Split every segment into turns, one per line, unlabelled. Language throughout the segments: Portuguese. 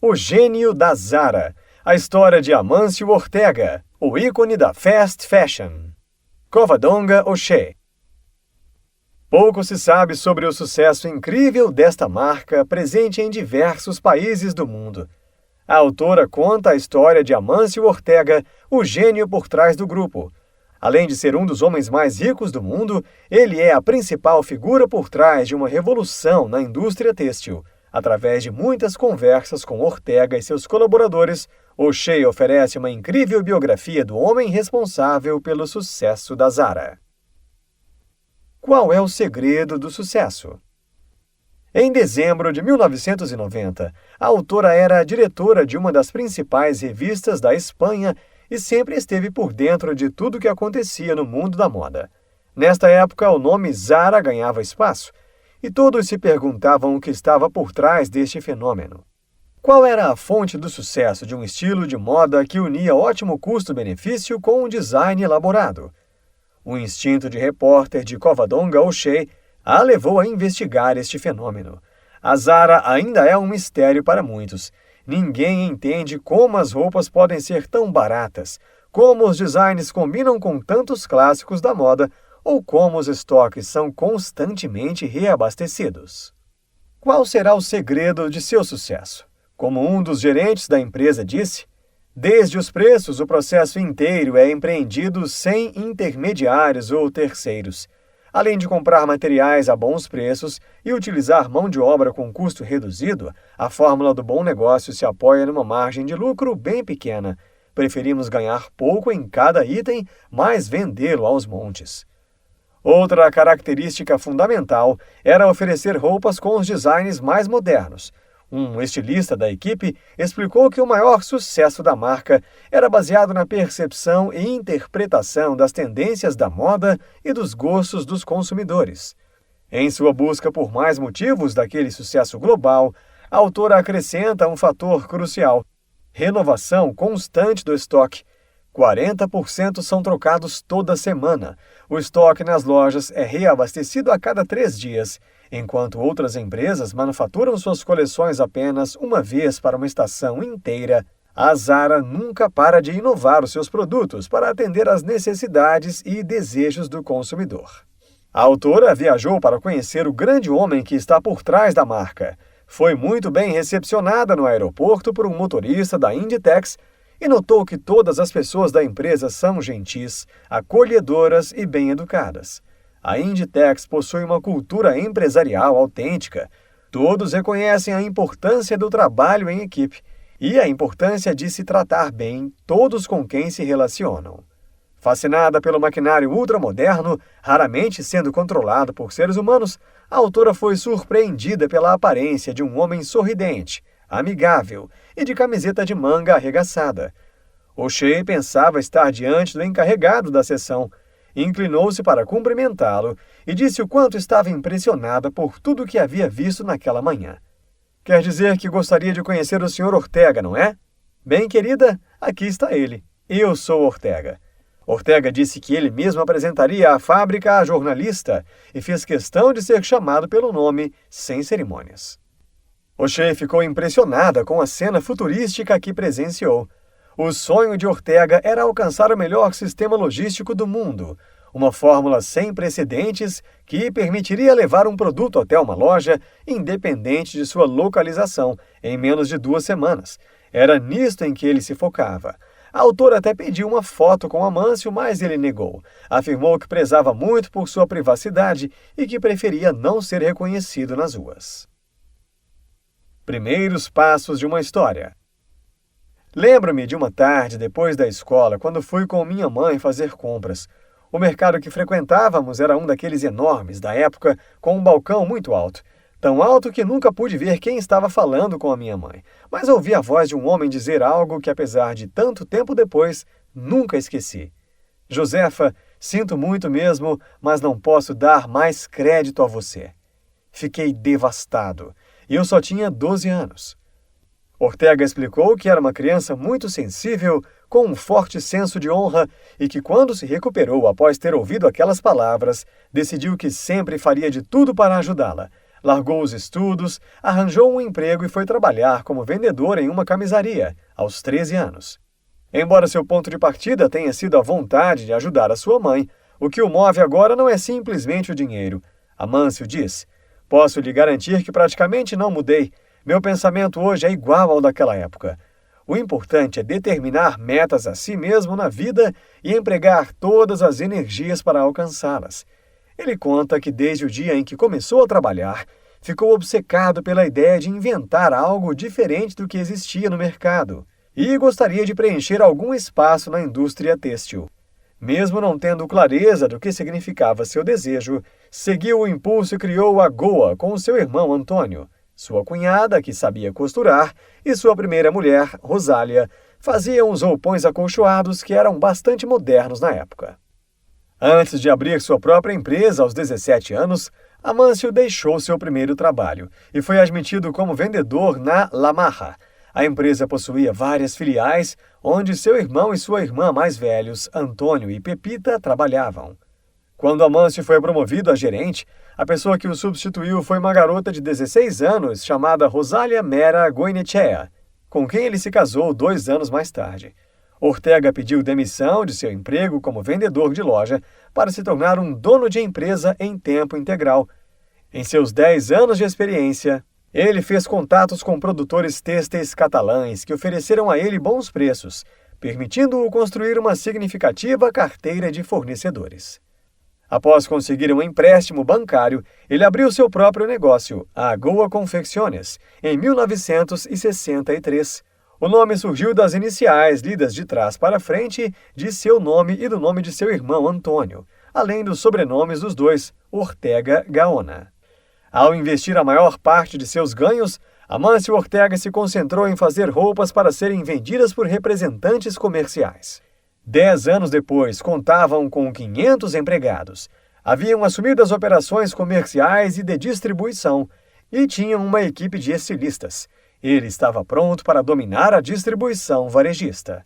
O gênio da Zara, a história de Amancio Ortega, o ícone da fast fashion. Covadonga O'Shea. Pouco se sabe sobre o sucesso incrível desta marca presente em diversos países do mundo. A autora conta a história de Amancio Ortega, o gênio por trás do grupo. Além de ser um dos homens mais ricos do mundo, ele é a principal figura por trás de uma revolução na indústria têxtil. Através de muitas conversas com Ortega e seus colaboradores, O'Shea oferece uma incrível biografia do homem responsável pelo sucesso da Zara. Qual é o segredo do sucesso? Em dezembro de 1990, a autora era diretora de uma das principais revistas da Espanha e sempre esteve por dentro de tudo o que acontecia no mundo da moda. Nesta época, o nome Zara ganhava espaço, e todos se perguntavam o que estava por trás deste fenômeno. Qual era a fonte do sucesso de um estilo de moda que unia ótimo custo-benefício com um design elaborado? O instinto de repórter de Covadonga O'Shea a levou a investigar este fenômeno. A Zara ainda é um mistério para muitos. Ninguém entende como as roupas podem ser tão baratas, como os designs combinam com tantos clássicos da moda ou como os estoques são constantemente reabastecidos. Qual será o segredo de seu sucesso? Como um dos gerentes da empresa disse, desde os preços, o processo inteiro é empreendido sem intermediários ou terceiros. Além de comprar materiais a bons preços e utilizar mão de obra com custo reduzido, a fórmula do bom negócio se apoia numa margem de lucro bem pequena. Preferimos ganhar pouco em cada item, mas vendê-lo aos montes. Outra característica fundamental era oferecer roupas com os designs mais modernos. Um estilista da equipe explicou que o maior sucesso da marca era baseado na percepção e interpretação das tendências da moda e dos gostos dos consumidores. Em sua busca por mais motivos daquele sucesso global, a autora acrescenta um fator crucial: renovação constante do estoque. 40% são trocados toda semana. O estoque nas lojas é reabastecido a cada 3 dias, enquanto outras empresas manufaturam suas coleções apenas uma vez para uma estação inteira. A Zara nunca para de inovar os seus produtos para atender às necessidades e desejos do consumidor. A autora viajou para conhecer o grande homem que está por trás da marca. Foi muito bem recepcionada no aeroporto por um motorista da Inditex e notou que todas as pessoas da empresa são gentis, acolhedoras e bem-educadas. A Inditex possui uma cultura empresarial autêntica. Todos reconhecem a importância do trabalho em equipe e a importância de se tratar bem todos com quem se relacionam. Fascinada pelo maquinário ultramoderno, raramente sendo controlado por seres humanos, a autora foi surpreendida pela aparência de um homem sorridente, amigável e de camiseta de manga arregaçada. O'Shea pensava estar diante do encarregado da seção. Inclinou-se para cumprimentá-lo e disse o quanto estava impressionada por tudo o que havia visto naquela manhã. Quer dizer que gostaria de conhecer o Sr. Ortega, não é? Bem, querida, aqui está ele. Eu sou Ortega. Ortega disse que ele mesmo apresentaria a fábrica à jornalista e fez questão de ser chamado pelo nome, sem cerimônias. O'Shea ficou impressionada com a cena futurística que presenciou. O sonho de Ortega era alcançar o melhor sistema logístico do mundo, uma fórmula sem precedentes que permitiria levar um produto até uma loja, independente de sua localização, em menos de 2 semanas. Era nisto em que ele se focava. A autora até pediu uma foto com Amancio, mas ele negou. Afirmou que prezava muito por sua privacidade e que preferia não ser reconhecido nas ruas. Primeiros passos de uma história. Lembro-me de uma tarde depois da escola, quando fui com minha mãe fazer compras. O mercado que frequentávamos era um daqueles enormes da época, com um balcão muito alto. Tão alto que nunca pude ver quem estava falando com a minha mãe, mas ouvi a voz de um homem dizer algo que, apesar de tanto tempo depois, nunca esqueci. Josefa, sinto muito mesmo, mas não posso dar mais crédito a você. Fiquei devastado. E eu só tinha 12 anos. Ortega explicou que era uma criança muito sensível, com um forte senso de honra e que, quando se recuperou após ter ouvido aquelas palavras, decidiu que sempre faria de tudo para ajudá-la. largou os estudos, arranjou um emprego e foi trabalhar como vendedor em uma camisaria, aos 13 anos. Embora seu ponto de partida tenha sido a vontade de ajudar a sua mãe, o que o move agora não é simplesmente o dinheiro. Amâncio diz: "Posso lhe garantir que praticamente não mudei. Meu pensamento hoje é igual ao daquela época. O importante é determinar metas a si mesmo na vida e empregar todas as energias para alcançá-las." Ele conta que desde o dia em que começou a trabalhar, ficou obcecado pela ideia de inventar algo diferente do que existia no mercado e gostaria de preencher algum espaço na indústria têxtil. Mesmo não tendo clareza do que significava seu desejo, seguiu o impulso e criou a Goa com seu irmão Antônio. Sua cunhada, que sabia costurar, e sua primeira mulher, Rosália, faziam os roupões acolchoados que eram bastante modernos na época. Antes de abrir sua própria empresa aos 17 anos, Amâncio deixou seu primeiro trabalho e foi admitido como vendedor na La Marra. A empresa possuía várias filiais, onde seu irmão e sua irmã mais velhos, Antônio e Pepita, trabalhavam. Quando Amâncio foi promovido a gerente, a pessoa que o substituiu foi uma garota de 16 anos chamada Rosália Mera Goinechea, com quem ele se casou 2 anos mais tarde. Ortega pediu demissão de seu emprego como vendedor de loja para se tornar um dono de empresa em tempo integral. Em seus 10 anos de experiência, ele fez contatos com produtores têxteis catalães que ofereceram a ele bons preços, permitindo-o construir uma significativa carteira de fornecedores. Após conseguir um empréstimo bancário, ele abriu seu próprio negócio, a Goa Confecciones, em 1963. O nome surgiu das iniciais lidas de trás para frente de seu nome e do nome de seu irmão Antônio, além dos sobrenomes dos dois, Ortega Gaona. Ao investir a maior parte de seus ganhos, Amâncio Ortega se concentrou em fazer roupas para serem vendidas por representantes comerciais. 10 anos depois, contavam com 500 empregados. Haviam assumido as operações comerciais e de distribuição e tinham uma equipe de estilistas. Ele estava pronto para dominar a distribuição varejista.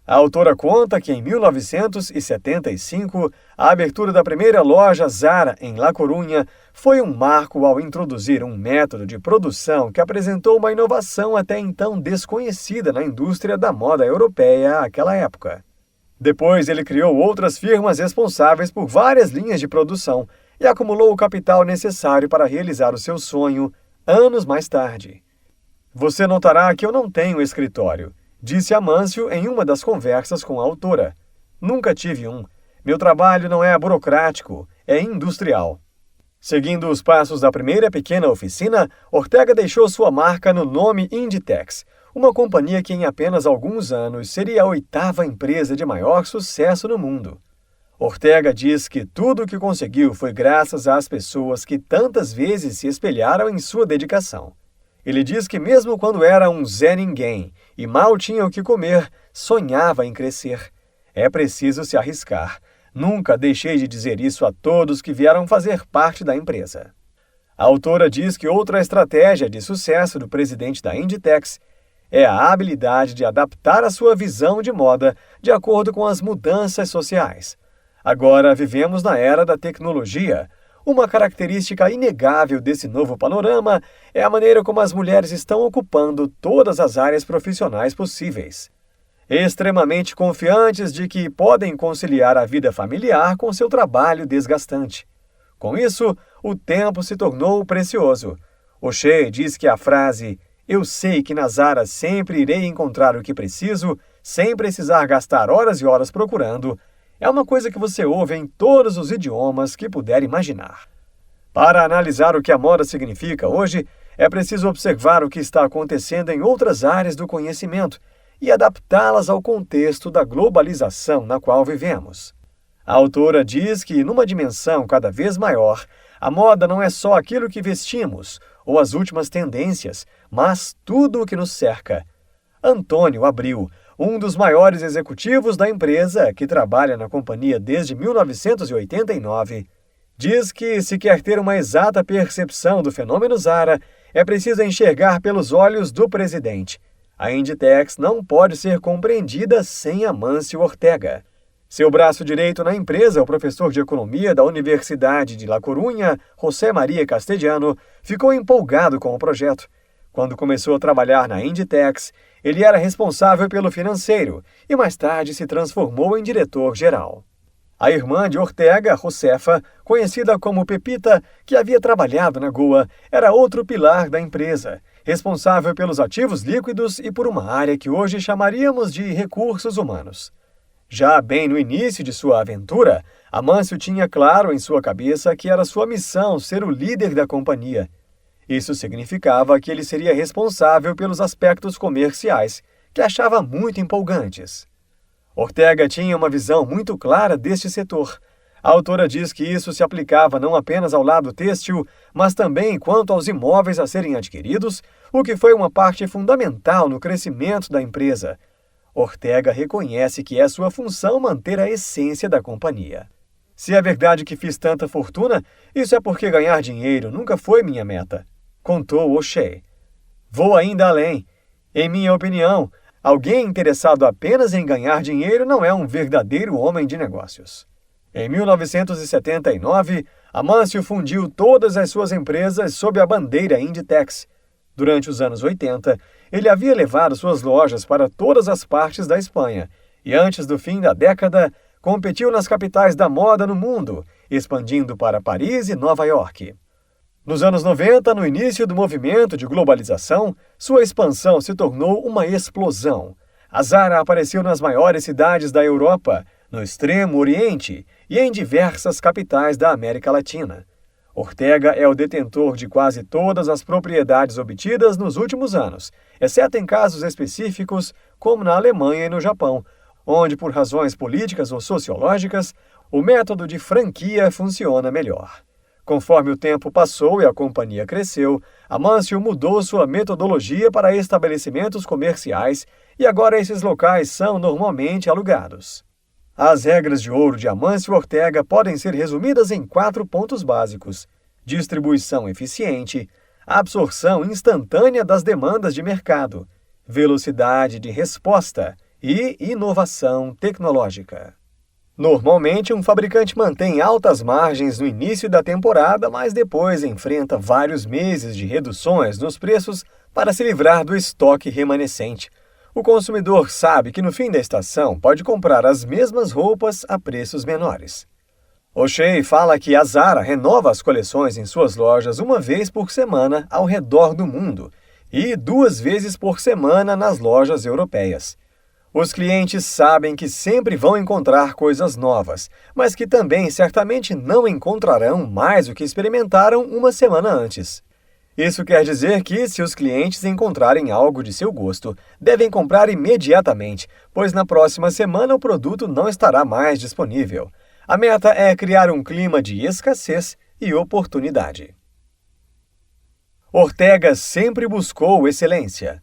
A autora conta que em 1975, a abertura da primeira loja Zara em La Coruña foi um marco ao introduzir um método de produção que apresentou uma inovação até então desconhecida na indústria da moda europeia àquela época. Depois, ele criou outras firmas responsáveis por várias linhas de produção e acumulou o capital necessário para realizar o seu sonho anos mais tarde. "Você notará que eu não tenho escritório", disse Amâncio em uma das conversas com a autora. "Nunca tive um. Meu trabalho não é burocrático, é industrial." Seguindo os passos da primeira pequena oficina, Ortega deixou sua marca no nome Inditex, uma companhia que em apenas alguns anos seria a 8ª empresa de maior sucesso no mundo. Ortega diz que tudo o que conseguiu foi graças às pessoas que tantas vezes se espelharam em sua dedicação. Ele diz que mesmo quando era um Zé Ninguém e mal tinha o que comer, sonhava em crescer. É preciso se arriscar. Nunca deixei de dizer isso a todos que vieram fazer parte da empresa. A autora diz que outra estratégia de sucesso do presidente da Inditex é a habilidade de adaptar a sua visão de moda de acordo com as mudanças sociais. Agora vivemos na era da tecnologia. Uma característica inegável desse novo panorama é a maneira como as mulheres estão ocupando todas as áreas profissionais possíveis. Extremamente confiantes de que podem conciliar a vida familiar com seu trabalho desgastante. Com isso, o tempo se tornou precioso. O'Shea diz que a frase "eu sei que na Zara sempre irei encontrar o que preciso, sem precisar gastar horas e horas procurando", é uma coisa que você ouve em todos os idiomas que puder imaginar. Para analisar o que a moda significa hoje, é preciso observar o que está acontecendo em outras áreas do conhecimento e adaptá-las ao contexto da globalização na qual vivemos. A autora diz que, numa dimensão cada vez maior, a moda não é só aquilo que vestimos ou as últimas tendências, mas tudo o que nos cerca. Antônio Abril, um dos maiores executivos da empresa, que trabalha na companhia desde 1989, diz que, se quer ter uma exata percepção do fenômeno Zara, é preciso enxergar pelos olhos do presidente. A Inditex não pode ser compreendida sem Amâncio Ortega. Seu braço direito na empresa, o professor de economia da Universidade de La Coruña, José Maria Castellano, ficou empolgado com o projeto. Quando começou a trabalhar na Inditex, ele era responsável pelo financeiro e mais tarde se transformou em diretor-geral. A irmã de Ortega, Josefa, conhecida como Pepita, que havia trabalhado na Goa, era outro pilar da empresa, responsável pelos ativos líquidos e por uma área que hoje chamaríamos de recursos humanos. Já bem no início de sua aventura, Amâncio tinha claro em sua cabeça que era sua missão ser o líder da companhia. Isso significava que ele seria responsável pelos aspectos comerciais, que achava muito empolgantes. Ortega tinha uma visão muito clara deste setor. A autora diz que isso se aplicava não apenas ao lado têxtil, mas também quanto aos imóveis a serem adquiridos, o que foi uma parte fundamental no crescimento da empresa. Ortega reconhece que é sua função manter a essência da companhia. Se é verdade que fiz tanta fortuna, isso é porque ganhar dinheiro nunca foi minha meta, contou O'Shea. Vou ainda além. Em minha opinião, alguém interessado apenas em ganhar dinheiro não é um verdadeiro homem de negócios. Em 1979, Amâncio fundiu todas as suas empresas sob a bandeira Inditex. Durante os anos 80, ele havia levado suas lojas para todas as partes da Espanha e, antes do fim da década, competiu nas capitais da moda no mundo, expandindo para Paris e Nova York. Nos anos 90, no início do movimento de globalização, sua expansão se tornou uma explosão. A Zara apareceu nas maiores cidades da Europa, no Extremo Oriente e em diversas capitais da América Latina. Ortega é o detentor de quase todas as propriedades obtidas nos últimos anos, exceto em casos específicos, como na Alemanha e no Japão, onde, por razões políticas ou sociológicas, o método de franquia funciona melhor. Conforme o tempo passou e a companhia cresceu, Amâncio mudou sua metodologia para estabelecimentos comerciais e agora esses locais são normalmente alugados. As regras de ouro de Amâncio Ortega podem ser resumidas em 4 pontos básicos: distribuição eficiente, absorção instantânea das demandas de mercado, velocidade de resposta e inovação tecnológica. Normalmente, um fabricante mantém altas margens no início da temporada, mas depois enfrenta vários meses de reduções nos preços para se livrar do estoque remanescente. O consumidor sabe que no fim da estação pode comprar as mesmas roupas a preços menores. O'Shea fala que a Zara renova as coleções em suas lojas uma vez por semana ao redor do mundo e 2 vezes por semana nas lojas europeias. Os clientes sabem que sempre vão encontrar coisas novas, mas que também certamente não encontrarão mais o que experimentaram uma semana antes. Isso quer dizer que, se os clientes encontrarem algo de seu gosto, devem comprar imediatamente, pois na próxima semana o produto não estará mais disponível. A meta é criar um clima de escassez e oportunidade. Ortega sempre buscou excelência.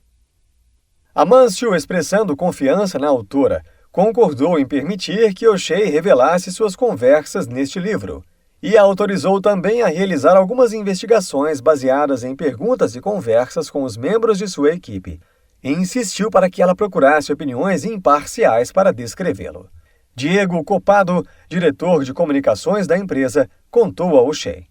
Amâncio, expressando confiança na autora, concordou em permitir que O'Shea revelasse suas conversas neste livro e a autorizou também a realizar algumas investigações baseadas em perguntas e conversas com os membros de sua equipe, e insistiu para que ela procurasse opiniões imparciais para descrevê-lo. Diego Copado, diretor de comunicações da empresa, contou a O'Shea.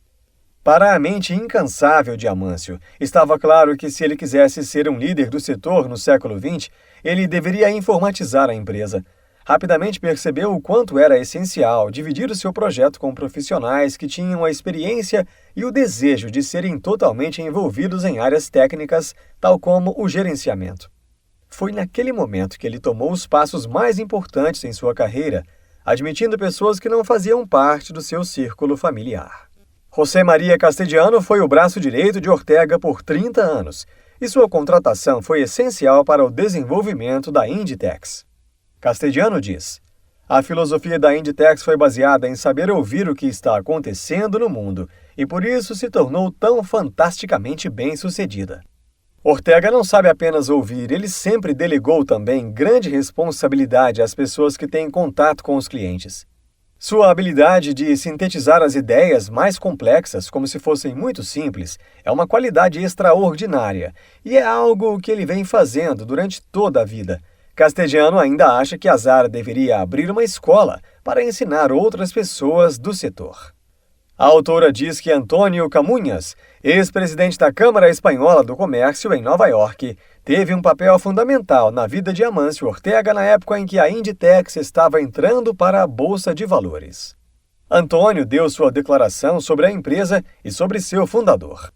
Para a mente incansável de Amâncio, estava claro que se ele quisesse ser um líder do setor no século XX, ele deveria informatizar a empresa. Rapidamente percebeu o quanto era essencial dividir o seu projeto com profissionais que tinham a experiência e o desejo de serem totalmente envolvidos em áreas técnicas, tal como o gerenciamento. Foi naquele momento que ele tomou os passos mais importantes em sua carreira, admitindo pessoas que não faziam parte do seu círculo familiar. José Maria Castellano foi o braço direito de Ortega por 30 anos, e sua contratação foi essencial para o desenvolvimento da Inditex. Castellano diz: a filosofia da Inditex foi baseada em saber ouvir o que está acontecendo no mundo, e por isso se tornou tão fantasticamente bem-sucedida. Ortega não sabe apenas ouvir, ele sempre delegou também grande responsabilidade às pessoas que têm contato com os clientes. Sua habilidade de sintetizar as ideias mais complexas como se fossem muito simples é uma qualidade extraordinária e é algo que ele vem fazendo durante toda a vida, Castegiano ainda acha que a Zara deveria abrir uma escola para ensinar outras pessoas do setor. A autora diz que Antônio Camunhas, ex-presidente da Câmara Espanhola do Comércio em Nova York, teve um papel fundamental na vida de Amâncio Ortega na época em que a Inditex estava entrando para a Bolsa de Valores. Antônio deu sua declaração sobre a empresa e sobre seu fundador.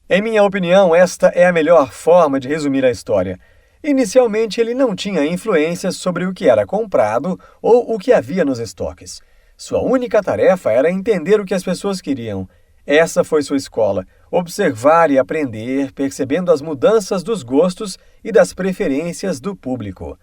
Em minha opinião, esta é a melhor forma de resumir a história. Inicialmente, ele não tinha influência sobre o que era comprado ou o que havia nos estoques. Sua única tarefa era entender o que as pessoas queriam. Essa foi sua escola, observar e aprender, percebendo as mudanças dos gostos e das preferências do público.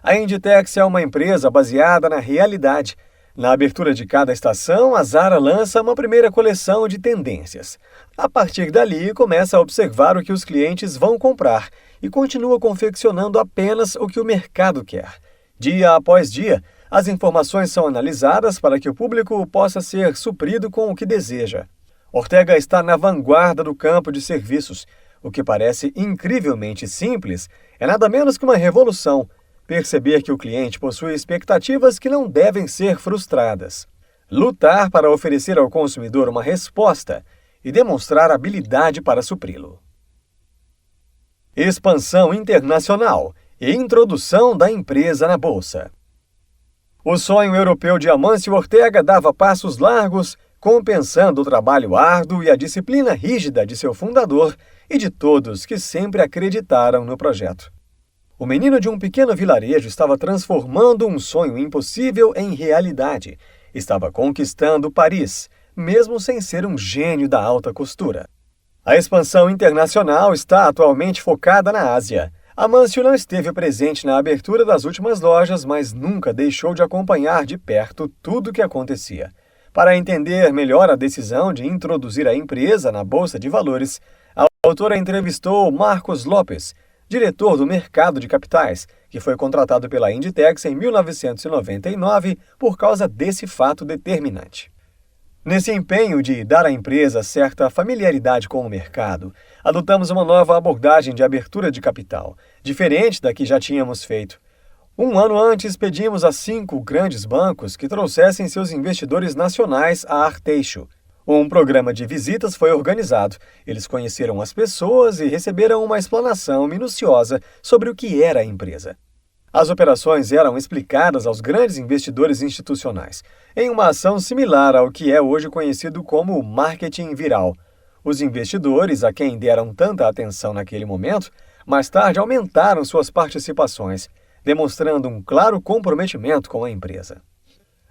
A Inditex é uma empresa baseada na realidade. Na abertura de cada estação, a Zara lança uma primeira coleção de tendências. A partir dali, começa a observar o que os clientes vão comprar e continua confeccionando apenas o que o mercado quer. Dia após dia, as informações são analisadas para que o público possa ser suprido com o que deseja. Ortega está na vanguarda do campo de serviços. O que parece incrivelmente simples é nada menos que uma revolução. Perceber que o cliente possui expectativas que não devem ser frustradas. Lutar para oferecer ao consumidor uma resposta e demonstrar habilidade para supri-lo. Expansão internacional e introdução da empresa na Bolsa. O sonho europeu de Amâncio Ortega dava passos largos, compensando o trabalho árduo e a disciplina rígida de seu fundador e de todos que sempre acreditaram no projeto. O menino de um pequeno vilarejo estava transformando um sonho impossível em realidade. Estava conquistando Paris, mesmo sem ser um gênio da alta costura. A expansão internacional está atualmente focada na Ásia. Amâncio não esteve presente na abertura das últimas lojas, mas nunca deixou de acompanhar de perto tudo o que acontecia. Para entender melhor a decisão de introduzir a empresa na Bolsa de Valores, a autora entrevistou Marcos Lopes, diretor do mercado de capitais, que foi contratado pela Inditex em 1999 por causa desse fato determinante. Nesse empenho de dar à empresa certa familiaridade com o mercado, adotamos uma nova abordagem de abertura de capital, diferente da que já tínhamos feito. Um ano antes, pedimos a 5 grandes bancos que trouxessem seus investidores nacionais a Arteixo. Um programa de visitas foi organizado. Eles conheceram as pessoas e receberam uma explanação minuciosa sobre o que era a empresa. As operações eram explicadas aos grandes investidores institucionais, em uma ação similar ao que é hoje conhecido como marketing viral. Os investidores, a quem deram tanta atenção naquele momento, mais tarde aumentaram suas participações, demonstrando um claro comprometimento com a empresa.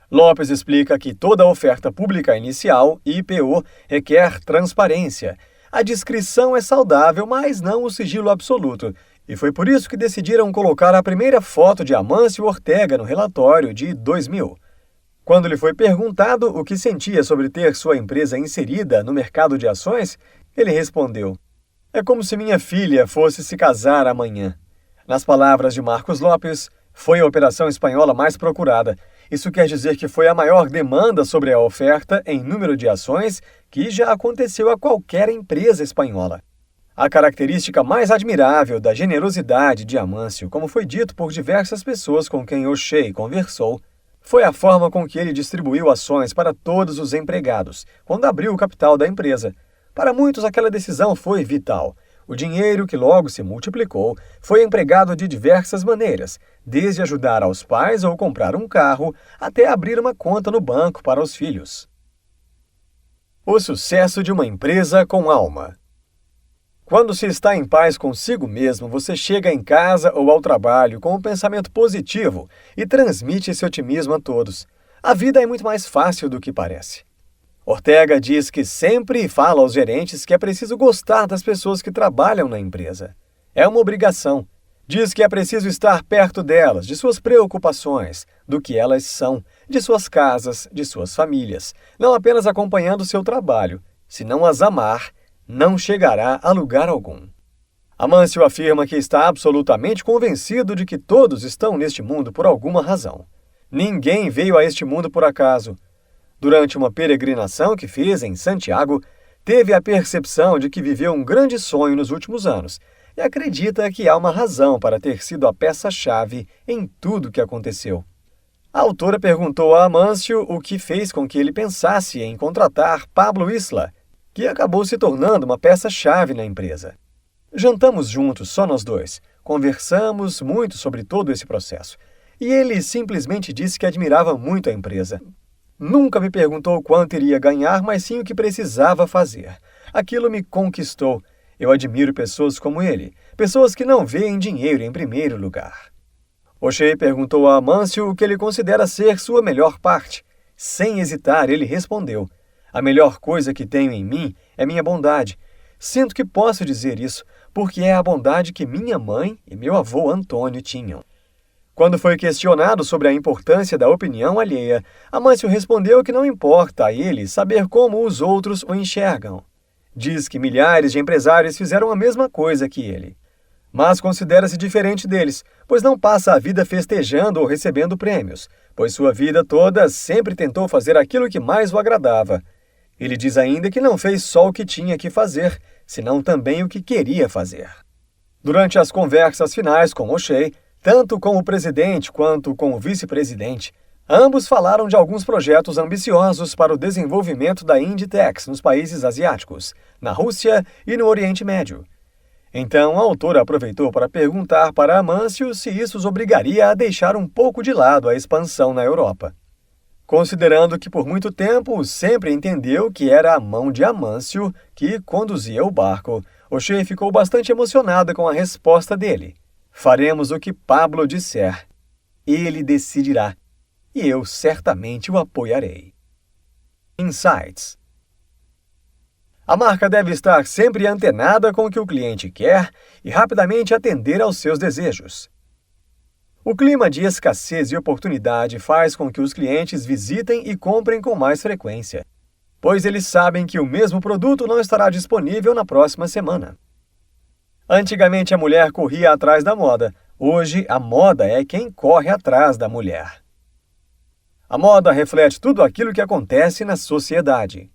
Lopes explica que toda oferta pública inicial, IPO, requer transparência. A discrição é saudável, mas não o sigilo absoluto. E foi por isso que decidiram colocar a primeira foto de Amâncio Ortega no relatório de 2000. Quando lhe foi perguntado o que sentia sobre ter sua empresa inserida no mercado de ações, ele respondeu: "É como se minha filha fosse se casar amanhã." Nas palavras de Marcos Lopes, foi a operação espanhola mais procurada. Isso quer dizer que foi a maior demanda sobre a oferta em número de ações que já aconteceu a qualquer empresa espanhola. A característica mais admirável da generosidade de Amâncio, como foi dito por diversas pessoas com quem O'Shea conversou, foi a forma com que ele distribuiu ações para todos os empregados, quando abriu o capital da empresa. Para muitos, aquela decisão foi vital. O dinheiro, que logo se multiplicou, foi empregado de diversas maneiras, desde ajudar aos pais ou comprar um carro, até abrir uma conta no banco para os filhos. O sucesso de uma empresa com alma. Quando se está em paz consigo mesmo, você chega em casa ou ao trabalho com um pensamento positivo e transmite esse otimismo a todos. A vida é muito mais fácil do que parece. Ortega diz que sempre fala aos gerentes que é preciso gostar das pessoas que trabalham na empresa. É uma obrigação. Diz que é preciso estar perto delas, de suas preocupações, do que elas são, de suas casas, de suas famílias, não apenas acompanhando seu trabalho. Se não as amar, não chegará a lugar algum. Amâncio afirma que está absolutamente convencido de que todos estão neste mundo por alguma razão. Ninguém veio a este mundo por acaso. Durante uma peregrinação que fez em Santiago, teve a percepção de que viveu um grande sonho nos últimos anos. e acredita que há uma razão para ter sido a peça-chave em tudo o que aconteceu. A autora perguntou a Amâncio o que fez com que ele pensasse em contratar Pablo Isla, que acabou se tornando uma peça-chave na empresa. Jantamos juntos, só nós dois. Conversamos muito sobre todo esse processo. E ele simplesmente disse que admirava muito a empresa. Nunca me perguntou quanto iria ganhar, mas sim o que precisava fazer. Aquilo me conquistou. Eu admiro pessoas como ele, pessoas que não veem dinheiro em primeiro lugar. O'Shea perguntou a Amâncio o que ele considera ser sua melhor parte. Sem hesitar, ele respondeu: a melhor coisa que tenho em mim é minha bondade. Sinto que posso dizer isso, porque é a bondade que minha mãe e meu avô Antônio tinham. Quando foi questionado sobre a importância da opinião alheia, Amâncio respondeu que não importa a ele saber como os outros o enxergam. Diz que milhares de empresários fizeram a mesma coisa que ele. Mas considera-se diferente deles, pois não passa a vida festejando ou recebendo prêmios, pois sua vida toda sempre tentou fazer aquilo que mais o agradava. Ele diz ainda que não fez só o que tinha que fazer, senão também o que queria fazer. Durante as conversas finais com O'Shea, tanto com o presidente quanto com o vice-presidente, ambos falaram de alguns projetos ambiciosos para o desenvolvimento da Inditex nos países asiáticos, na Rússia e no Oriente Médio. Então, a autora aproveitou para perguntar para Amâncio se isso os obrigaria a deixar um pouco de lado a expansão na Europa. Considerando que por muito tempo sempre entendeu que era a mão de Amâncio que conduzia o barco, O'Shea ficou bastante emocionada com a resposta dele. Faremos o que Pablo disser. Ele decidirá, e eu certamente o apoiarei. Insights. A marca deve estar sempre antenada com o que o cliente quer e rapidamente atender aos seus desejos. O clima de escassez e oportunidade faz com que os clientes visitem e comprem com mais frequência, pois eles sabem que o mesmo produto não estará disponível na próxima semana. Antigamente a mulher corria atrás da moda, hoje a moda é quem corre atrás da mulher. A moda reflete tudo aquilo que acontece na sociedade.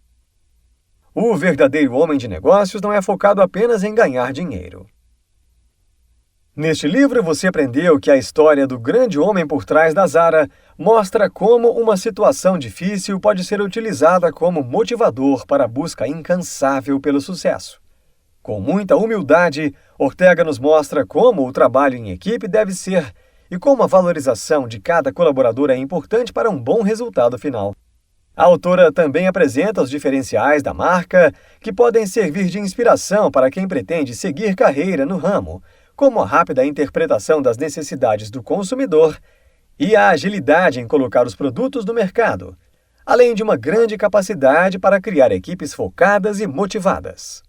O verdadeiro homem de negócios não é focado apenas em ganhar dinheiro. Neste livro, você aprendeu que a história do grande homem por trás da Zara mostra como uma situação difícil pode ser utilizada como motivador para a busca incansável pelo sucesso. Com muita humildade, Ortega nos mostra como o trabalho em equipe deve ser e como a valorização de cada colaborador é importante para um bom resultado final. A autora também apresenta os diferenciais da marca que podem servir de inspiração para quem pretende seguir carreira no ramo, como a rápida interpretação das necessidades do consumidor e a agilidade em colocar os produtos no mercado, além de uma grande capacidade para criar equipes focadas e motivadas.